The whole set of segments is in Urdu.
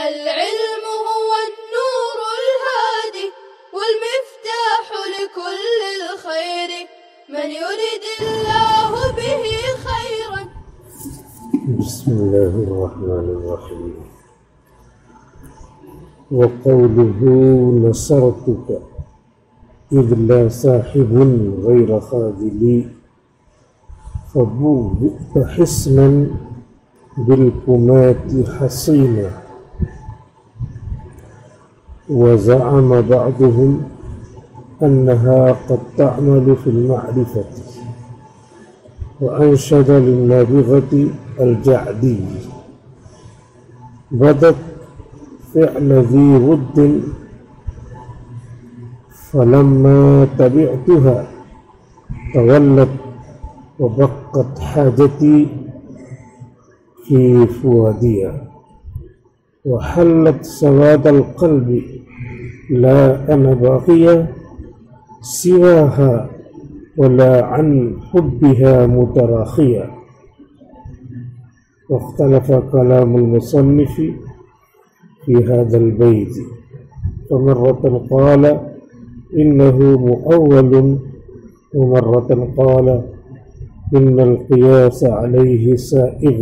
العلم هو النور الهادي والمفتاح لكل الخير من يرد الله به خيرا. بسم الله الرحمن الرحيم. وقوله نصرتك إذ لا صاحب غير خاذلي فبوئت حسنا بالكمات حصينا. وزعم بعضهم أنها قد تعمل في المعرفة. وأنشد للنابغة الجعدي بدت فعل ذي ود فلما تبعتها تولت وبقت حاجتي في فؤادها. وحلت سواد القلب لا أنا باقية سواها ولا عن حبها متراخية. واختلف كلام المصنف في هذا البيت، فمرة قال إنه مؤول ومرة قال إن القياس عليه سائغ.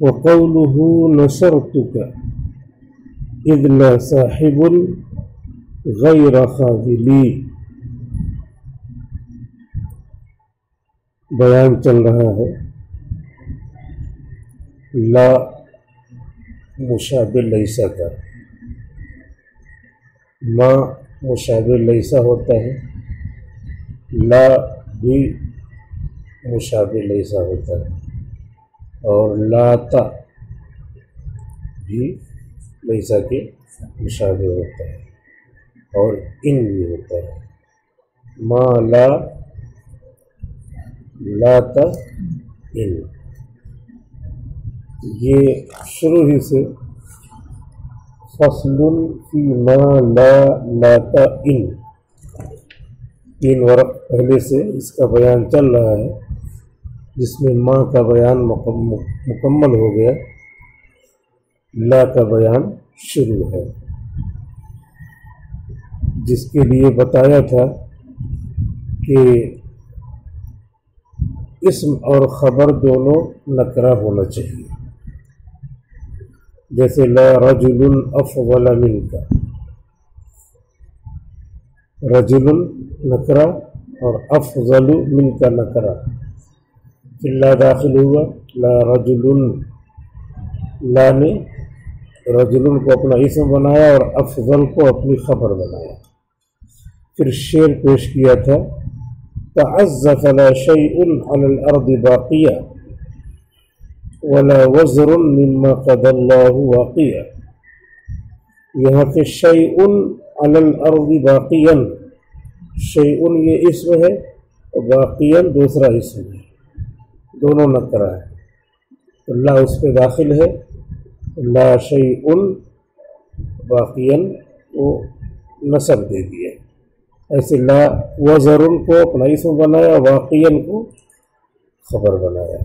وقوله نصرتك إذ لا صاحب غیر خاذلی، بیان چل رہا ہے لا مشابہ لیسا کا. ما مشابہ لیسا ہوتا ہے، لا بھی مشابہ لیسا ہوتا ہے، اور لاتا بھی لیسا کے مشابہ ہوتا ہے، اور ان بھی ہوتا ہے. ما لا لاتا ان، یہ شروع ہی سے فصل فی ما لا لاتا ان، 3 ورق پہلے سے اس کا بیان چل رہا ہے، جس میں ما کا بیان مکمل ہو گیا، لا کا بیان شروع ہے، جس کے لیے بتایا تھا کہ اسم اور خبر دونوں نکرہ ہونا چاہیے. جیسے لا رجل افضل منک، رجل نکرہ اور افضل منک نکرہ. لا داخل ہوا، لا رجل، لا نے رجل کو اپنا اسم بنایا اور افضل کو اپنی خبر بنایا. پھر شعر پیش کیا تھا تعزف لا شيء على الأرض باقيا ولا وزر مما قضى الله واقيا. یہاں پہ شيء على الأرض باقيا، شيء یہ اسم ہے اور باقيا دوسرا اسم ہے، دونوں نکرہ ہے. اللہ اس پہ داخل ہے، لا شيء باقيا وہ نصب دے دیا. ایسے لا وزر کو اپنا اسم بنایا، واقعاً کو خبر بنایا.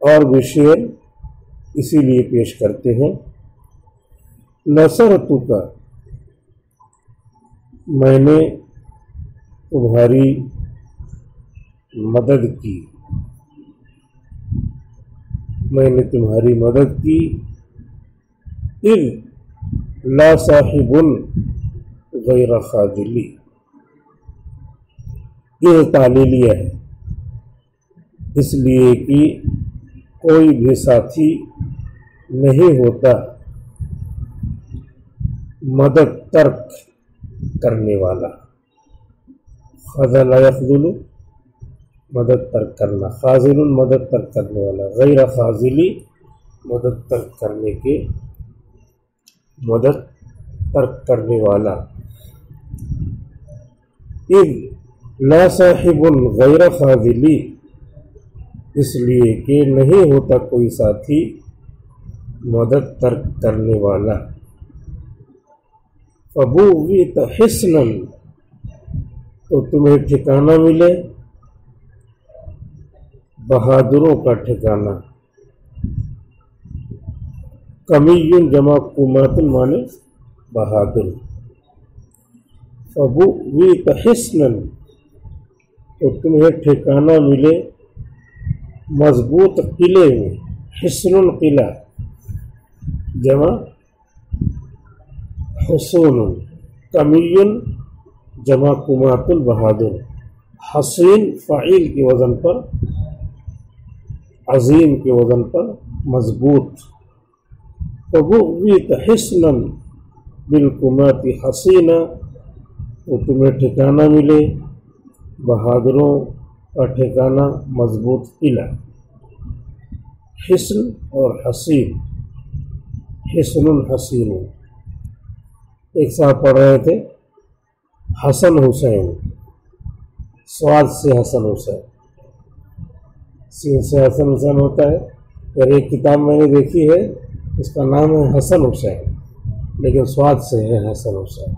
اور بھی شعر اسی لیے پیش کرتے ہیں. نصرتک، میں نے تمہاری مدد کی، میں نے تمہاری مدد کی. اذ لا صاحب غیر خاذلی، یہ تعلیلیہ ہے، اس لیے کہ کوئی بھی ساتھی نہیں ہوتا مدد ترک کرنے والا. خذل یخذل مدد ترک کرنا، خاذل مدد ترک کرنے والا، غیر خاذلی مدد ترک کرنے کے، مدد ترک کرنے والا. اذ لا صاحب غیر خاذلی، اس لیے کہ نہیں ہوتا کوئی ساتھی مدد ترک کرنے والا. فبوئت حسنا، تو تمہیں ٹھکانہ ملے، بہادروں کا ٹھکانہ. کمیون جمع قومات مانے بہادر. فبوئت حصنا تو تمہیں ٹھکانہ ملے مضبوط قلعے میں. حصن قلعہ جمع حصون. کمیون جمع قمات بہادر. حصین فعیل کے وزن پر، عظیم کے وزن پر مضبوط. فبوئت حصنا بالقمات حصینا تو تمہیں ٹھکانہ ملے بہادروں کا ٹھکانہ مضبوط قلعہ. حصن اور حصین. حصن حصین. ایک صاحب پڑھ رہے تھے حسن حسین، سواد سے حسن حسین، سین سے حسن حسین ہوتا ہے. اور ایک کتاب میں نے دیکھی ہے اس کا نام ہے حسن حسین لیکن سواد سے ہے حسن حسین.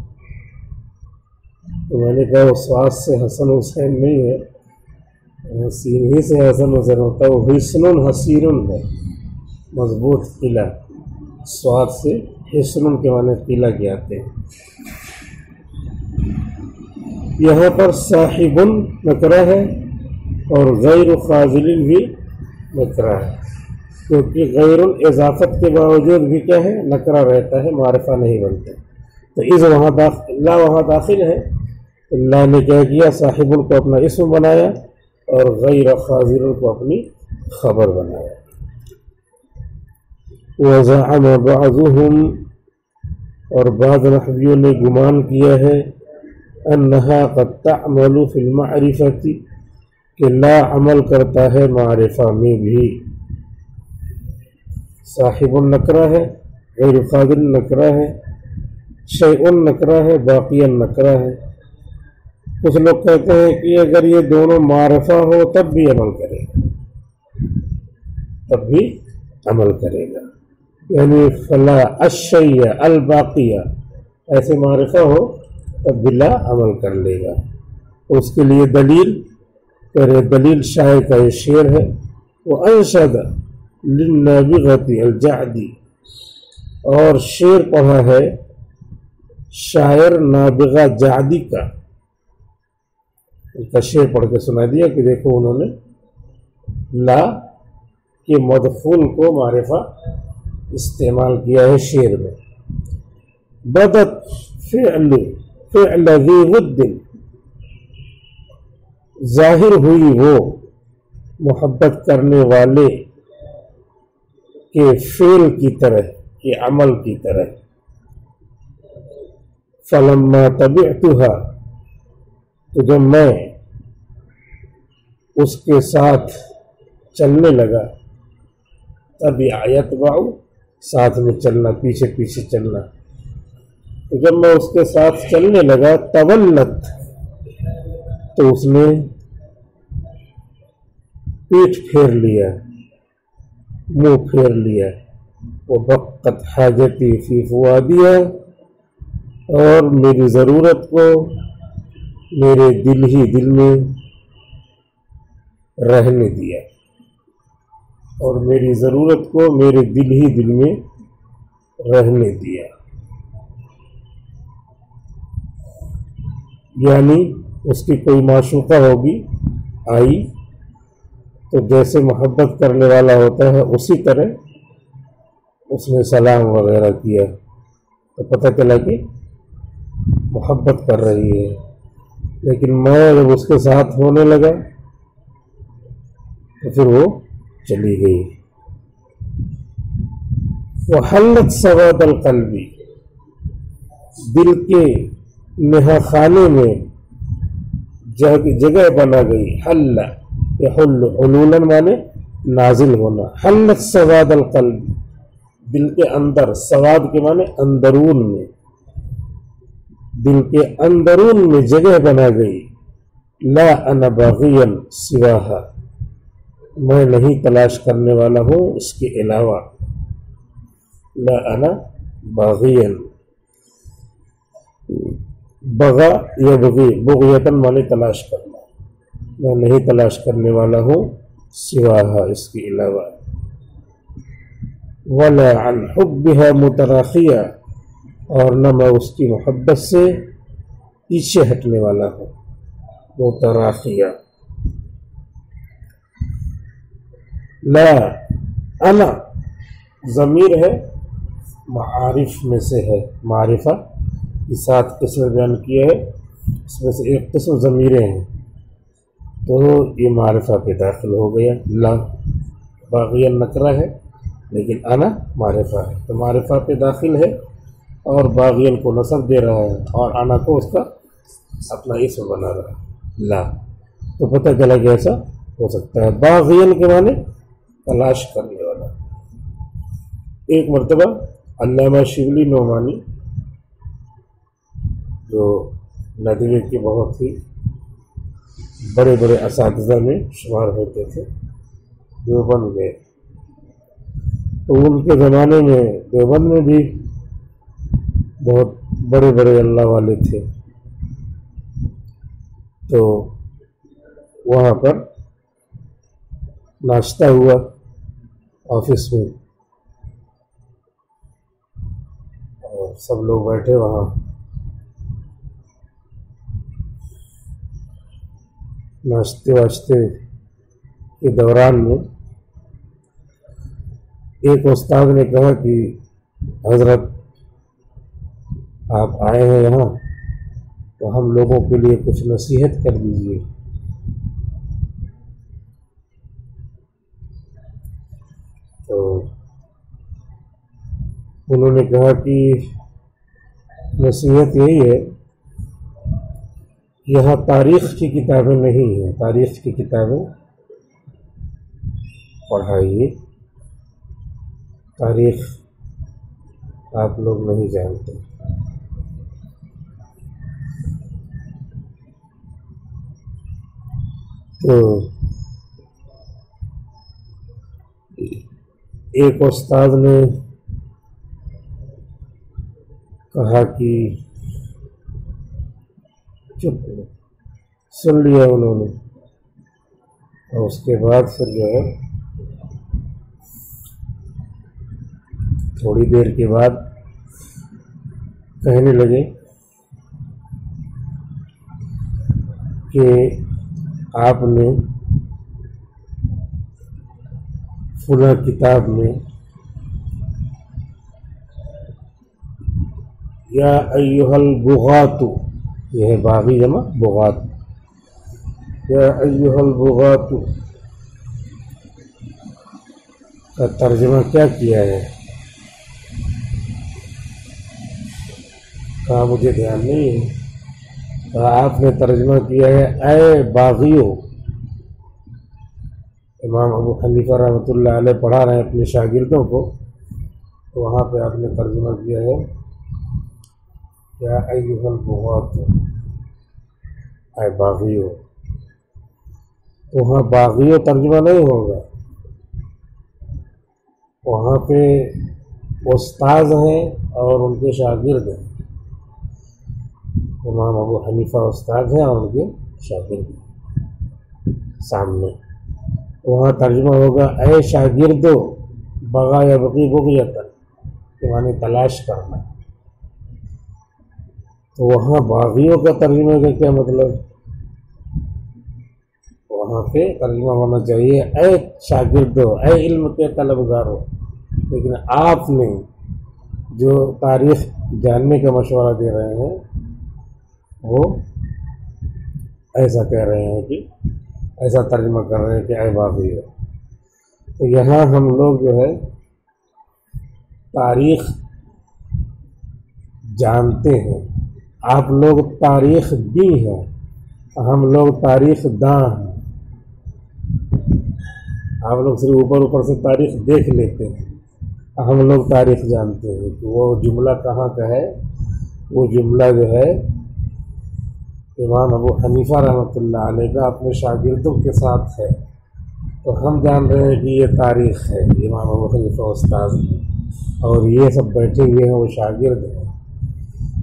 تو میں نے کہا وہ سواد سے حسن حسین نہیں ہے، سین ہی سے حسن حسین ہوتا ہے. وہ حسن حسین ہے مضبوط قلعہ. سواد سے حسن کے معنی قلعہ کے آتے ہیں. یہاں پر صاحب نکرہ ہے اور غیر خاذل بھی نکرہ ہے، کیونکہ غیر اضافت کے باوجود بھی کیا ہے نکرہ رہتا ہے، معرفہ نہیں بنتا. تو اس لا وہاں داخل ہے. اللہ نے کیا کیا صاحب کو اپنا اسم بنایا اور غیر خاذل کو اپنی خبر بنایا. وزعم بعضهم اور بعض نحویوں نے گمان کیا ہے انہا قد تعمل فی المعرفۃ کہ لا عمل کرتا ہے معرفہ میں بھی. صاحب نکرہ ہے، غیر خاذل نکرہ ہے، شیء نکرہ ہے، باقی نکرہ ہے. کچھ لوگ کہتے ہیں کہ اگر یہ دونوں معرفہ ہو تب بھی عمل کرے گا، تب بھی عمل کرے گا. یعنی فلا الشیء الباقیہ ایسے معرفہ ہو تب بھی لا عمل کر لے گا. اس کے لیے دلیل دلیل شاعر کا یہ شعر ہے. وانشد للنابغۃ الجعدی اور شعر پڑھا ہے شاعر نابغہ جعدی کا. ان کا شعر پڑھ کے سنا دیا کہ دیکھو انہوں نے لا کے مدخول کو معرفہ استعمال کیا ہے شعر میں. بدت فعل ذی ود ظاہر ہوئی وہ محبت کرنے والے کے فعل کی طرح، کے عمل کی طرح. فلما تبعتها تو جب میں اس کے ساتھ چلنے لگا، تبع یتبع ساتھ میں چلنا، پیچھے پیچھے چلنا. تو جب میں اس کے ساتھ چلنے لگا تولت تو اس نے پیٹھ پھیر لیا، منہ پھیر لیا. وبقت حاجتی فی فؤادیہ اور میری ضرورت کو میرے دل ہی دل میں رہنے دیا، اور میری ضرورت کو میرے دل ہی دل میں رہنے دیا. یعنی اس کی کوئی معشوقہ ہوگی آئی تو جیسے محبت کرنے والا ہوتا ہے اسی طرح اس نے سلام وغیرہ کیا تو پتہ چلا کہ محبت کر رہی ہے. لیکن میں جب اس کے ساتھ ہونے لگا تو پھر وہ چلی گئی. وحلت سواد القلب دل کے نہا خانے میں جگہ بنا گئی. حل یحل حلولا مانے نازل ہونا. حلت سواد القلب دل کے اندر، سواد کے مانے اندرون میں، دل کے اندرون میں جگہ بنا گئی. لا انا باغیا سواہا میں نہیں تلاش کرنے والا ہوں اس کے علاوہ. لا انا باغیا بغا یبغی بغیتاً مانے تلاش کرنا، میں نہیں تلاش کرنے والا ہوں سواہا اس کے علاوہ، ولا عن حبها متراخیہ، اور نہ میں اس کی محبت سے پیچھے ہٹنے والا ہوں، متراخیہ۔ لا، انا ضمیر ہے، معارف میں سے ہے، معرفہ کی 7 قسم بیان کیا ہے، اس میں سے ایک قسم ضمیریں ہیں، تو یہ معرفہ پہ داخل ہو گیا۔ لا باغی نکرہ ہے لیکن انا معرفہ ہے، تو معرفہ پہ داخل ہے اور باغین کو نصب دے رہا ہے اور انا کو اس کا اپنا اسم بنا رہا ہے، لا، تو پتہ چلا کہ ایسا ہو سکتا ہے۔ باغین کے معنی تلاش کرنے والا۔ ایک مرتبہ علامہ شبلی نعمانی جو ندوے کے بہت ہی بڑے بڑے اساتذہ میں شمار ہوتے تھے، دیوبند گئے، تو ان کے زمانے میں دیوبند میں بھی بہت بڑے بڑے اللہ والے تھے، تو وہاں پر ناشتہ ہوا آفس میں، اور سب لوگ بیٹھے وہاں، ناشتے واشتے کے دوران میں ایک استاد نے کہا کہ حضرت آپ آئے ہیں یہاں تو ہم لوگوں کے لیے کچھ نصیحت کر دیجیے۔ تو انہوں نے کہا کہ نصیحت یہی ہے، یہاں تاریخ کی کتابیں نہیں ہیں، تاریخ کی کتابیں پڑھائیے، تاریخ آپ لوگ نہیں جانتے۔ تو ایک استاد نے کہا کہ چپ، سن لیا انہوں نے، اور اس کے بعد پھر جو ہے تھوڑی دیر کے بعد کہنے لگے کہ آپ نے فلاں کتاب میں یا ایھا البغاۃ، یہ ہے باغی جمع بغات، یا ایھا البغاۃ کا ترجمہ کیا کیا ہے؟ کہا مجھے دھیان نہیں ہے۔ کہا آپ نے ترجمہ کیا ہے اے باغیو۔ امام ابو حنیفہ رحمۃ اللہ علیہ پڑھا رہے ہیں اپنے شاگردوں کو، تو وہاں پہ آپ نے ترجمہ کیا ہے یا ایھا البغاۃ، اے باغیو۔ وہاں باغیو ترجمہ نہیں ہوگا، وہاں پہ استاذ ہیں اور ان کے شاگرد ہیں، امام ابو حنیفہ استاد ہیں اور ان کے شاگرد ہیں سامنے، وہاں ترجمہ ہوگا اے شاگردو بغا یبغی بغیۃ، کہ معنی تلاش کرنا۔ تو وہاں باغیوں کا ترجمہ کا کیا مطلب؟ وہاں پہ ترجمہ ہونا چاہیے اے شاگردو، اے علم کے طلبگارو، لیکن آپ نے جو تاریخ جاننے کا مشورہ دے رہے ہیں وہ ایسا کہہ رہے ہیں کہ ایسا ترجمہ کر رہے ہیں کہ اے باغیو۔ تو یہاں ہم لوگ جو ہے تاریخ جانتے ہیں، آپ لوگ تاریخ دی ہیں، ہم لوگ تاریخ داں ہیں۔ آپ لوگ صرف اوپر اوپر سے تاریخ دیکھ لیتے ہیں، ہم لوگ تاریخ جانتے ہیں کہ وہ جملہ کہاں کا ہے۔ وہ جملہ جو ہے امام ابو حنیفہ رحمۃ اللہ علیہ کا اپنے شاگردوں کے ساتھ ہے، تو ہم جان رہے ہیں کہ یہ تاریخ ہے، امام ابو حنیفہ استاد ہے اور یہ سب بیٹھے ہوئے ہیں وہ شاگرد ہیں،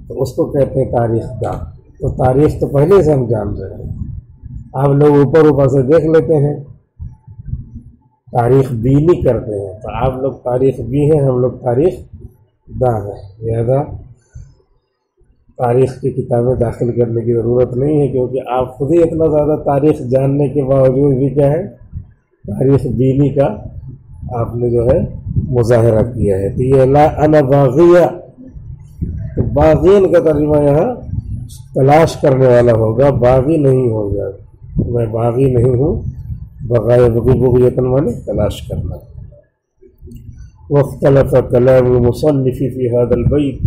تو اس کو کہتے ہیں تاریخ داں۔ تو تاریخ تو پہلے سے ہم جان رہے ہیں، آپ لوگ اوپر اوپر سے دیکھ لیتے ہیں تاریخ بینی کرتے ہیں، تو آپ لوگ تاریخ بی ہیں، ہم لوگ تاریخ داں ہیں، لہذا تاریخ کی کتابیں داخل کرنے کی ضرورت نہیں ہے، کیونکہ آپ خود ہی اتنا زیادہ تاریخ جاننے کے باوجود بھی کیا ہے، تاریخ بینی کا آپ نے جو ہے مظاہرہ کیا ہے۔ تو یہ لا انا باغیہ، تو باغین کا ترجمہ یہاں تلاش کرنے والا ہوگا، باغی نہیں ہوگا، میں باغی نہیں ہوں، بغائے بغیتن مانے تلاش کرنا۔ واختلف کلام المصنف فی هذا البیت،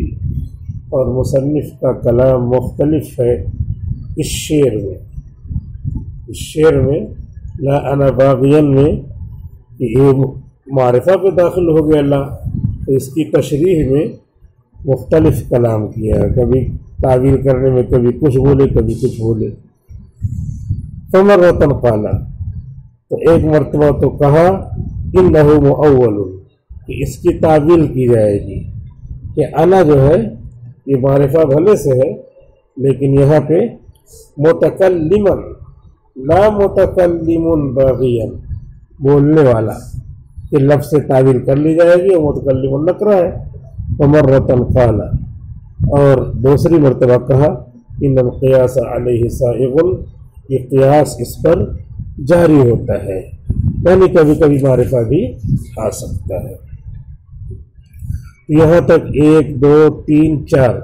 اور مصنف کا کلام مختلف ہے اس شعر میں، اس شعر میں لا انا باغین میں کہ یہ معرفہ پہ داخل ہو گیا لا، تو اس کی تشریح میں مختلف کلام کیا ہے، کبھی تعبیر کرنے میں کبھی کچھ بولے کبھی کچھ بولے۔ فمرۃ قال، تو ایک مرتبہ تو کہا انہ مؤول، کہ اس کی تعبیر کی جائے گی کہ انا جو ہے یہ معرفہ بھلے سے ہے، لیکن یہاں پہ متکلمن لا متکلم باغیا، بولنے والا کہ لفظ سے تعبیر کر لی جائے گی، اور متکلم نکرہ ہے۔ ومرۃ قال، اور دوسری مرتبہ کہا ان القیاس علیہ سائغ، یہ قیاس اس پر جاری ہوتا ہے، یعنی کبھی کبھی معرفہ بھی آ سکتا ہے۔ یہاں تک 1 2 3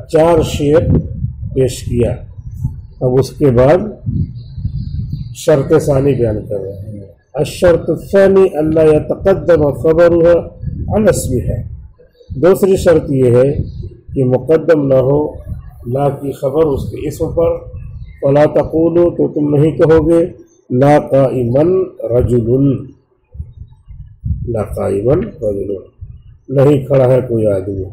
4 شعر پیش کیا، اب اس کے بعد شرط ثانی بیان کر رہے ہیں۔ الشرط الثانی الا يتقدم خبرها على اسمها، دوسری شرط یہ ہے کہ مقدم نہ ہو لا کی خبر اس کے اسم پر۔ ولا تقولوا، تو تم نہیں کہو گے لا قائما رجل، لا قائما رجل، نہیں کھڑا ہے کوئی آدمی،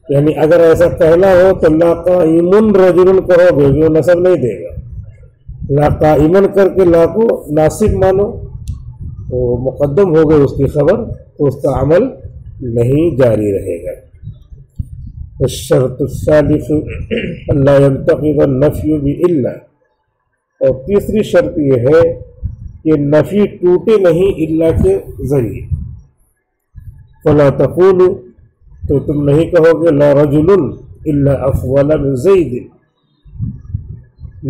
یعنی اگر ایسا کہنا ہو تو لا قائم رجل کہو گے، جو نصب نہیں دے گا۔ لا قائمن کر کے لا کو ناصب مانو تو مقدم ہو گئی اس کی خبر، تو اس کا عمل نہیں جاری رہے گا۔ الشرط الثالث الا ينتقض النفي بإلا، اور تیسری شرط یہ ہے کہ نفی ٹوٹے نہیں الا کے ذریعے۔ فلا تقولوا، تو تم نہیں کہو گے لا رجل الا افضل من زید،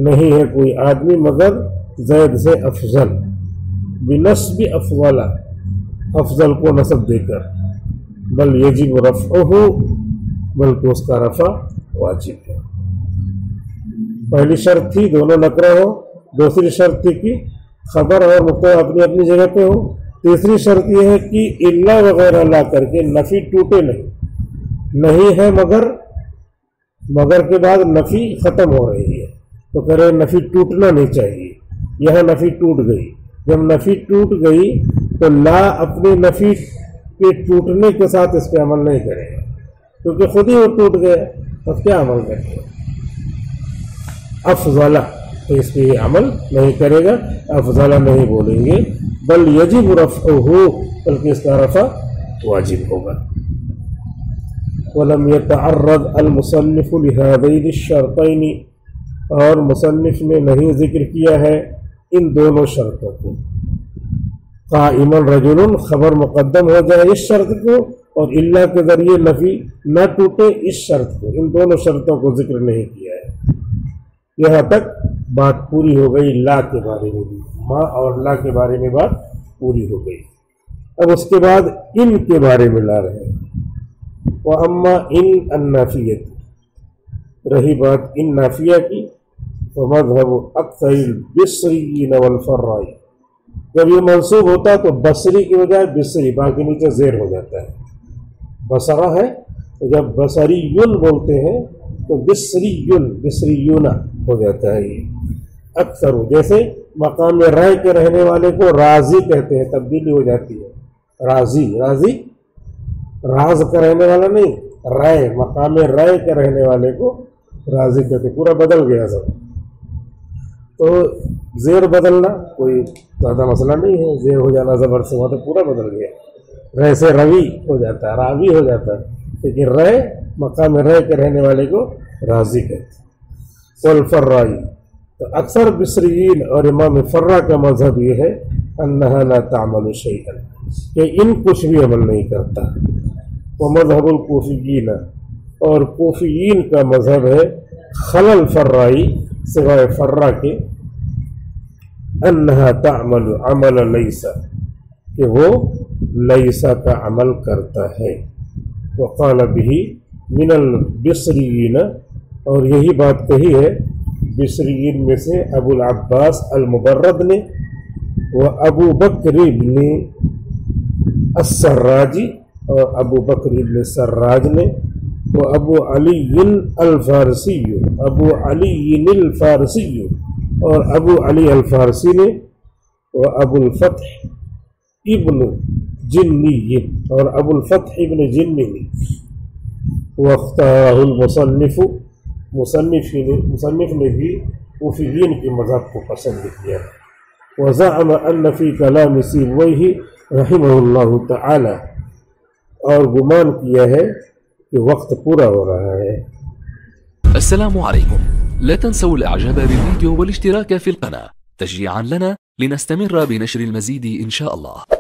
نہیں ہے کوئی آدمی مگر زید سے افضل، بنسب افضل، افضل کو نسب دے کر، بل یجب رفعہ، بلکہ اس کا رفع واجب ہے۔ پہلی شرط تھی دونوں نکرہ ہو، دوسری شرط تھی کہ خبر اور مبتدا اپنی اپنی جگہ پہ ہو، تیسری شرط یہ ہے کہ الا وغیرہ لا کر کے نفی ٹوٹے نہیں ہے مگر کے بعد نفی ختم ہو رہی ہے، تو کرے نفی ٹوٹنا نہیں چاہیے، یہاں نفی ٹوٹ گئی، جب نفی ٹوٹ گئی تو لا اپنی نفی کے ٹوٹنے کے ساتھ اس پہ عمل نہیں کرے گا، کیونکہ خود ہی وہ ٹوٹ گیا، اب کیا عمل کرے گا؟ افضل، تو اس پہ یہ عمل نہیں کرے گا، افضل نہیں بولیں گے، بل یجب رفعہ، بلکہ اس کا رفع واجب ہوگا۔ ولم يتعرض المصنف لهذين الشرطين، اور مصنف نے نہیں ذکر کیا ہے ان دونوں شرطوں کو، قائما رجل خبر مقدم ہو جائے اس شرط کو، اور الا کے ذریعے نفی نہ ٹوٹے اس شرط کو، ان دونوں شرطوں کو ذکر نہیں کیا ہے۔ یہاں تک بات پوری ہو گئی لا کے بارے میں بھی، ماں اور لا کے بارے میں بات پوری ہو گئی۔ اب اس کے بعد ان کے بارے میں لا رہے ہیں۔ وَأَمَّا إِنْ النَّافِيَةِ، رہی بات ان نافیہ کی، فَمَذْهَبُ أَكْثَرِ الْبِصْرِيِّينَ وَالْفَرَّاءِ، جب یہ منصوب ہوتا تو بصری کی بجائے بصری، باقی نیچے زیر ہو جاتا ہے، بصرہ ہے تو جب بصریون بولتے ہیں تو بصریون ہو جاتا ہے۔ یہ اکثر جیسے مقام رائے کے رہنے والے کو راضی کہتے ہیں، تبدیلی ہو جاتی ہے، راضی راز کا رہنے والا نہیں، رائے مقام رائے کے رہنے والے کو راضی کہتے، پورا بدل گیا سب۔ تو زیر بدلنا کوئی زیادہ مسئلہ نہیں ہے، زیر ہو جانا زبر سے ہوا تو پورا بدل گیا، رے سے روی ہو جاتا ہے، راوی ہو جاتا ہے، لیکن رے مقام رے کے رہنے والے کو راضی کہتے۔ والفرائی، تو اکثر بصریین اور امام فرا کا مذہب یہ ہے انہا لا تعمل شیئا کہ ان کچھ بھی عمل نہیں کرتا. ومذہب الکوفیین اور کوفیین کا مذہب ہے خلل فرائی سوائے فرا کے انہا تعمل عمل لیسا کہ وہ لیسا کا عمل کرتا ہے. وقال به من البصریین اور یہی بات کہی ہے بصریین میں سے ابو العباس المبرد نے و ابو بکر ابن السراجی اور ابو بکر ابن سراج نے و ابو علی الفارسی اور ابو علی الفارسی نے و ابو الفتح ابن جنی اور ابو الفتح ابن جنی نے واختارہ المصنف مصنف نے بھی کوفیین کے مذہب کو پسند کیا. وزعم ان فی کلام سیبویہ رحمہ اللہ تعالی اور گمان کیا ہے کہ وقت پورا ہو رہا ہے. السلام عليكم. لا تنسوا الاعجاب بالفيديو والاشتراك في القناة تشجيعا لنا لنستمر بنشر المزيد ان شاء الله.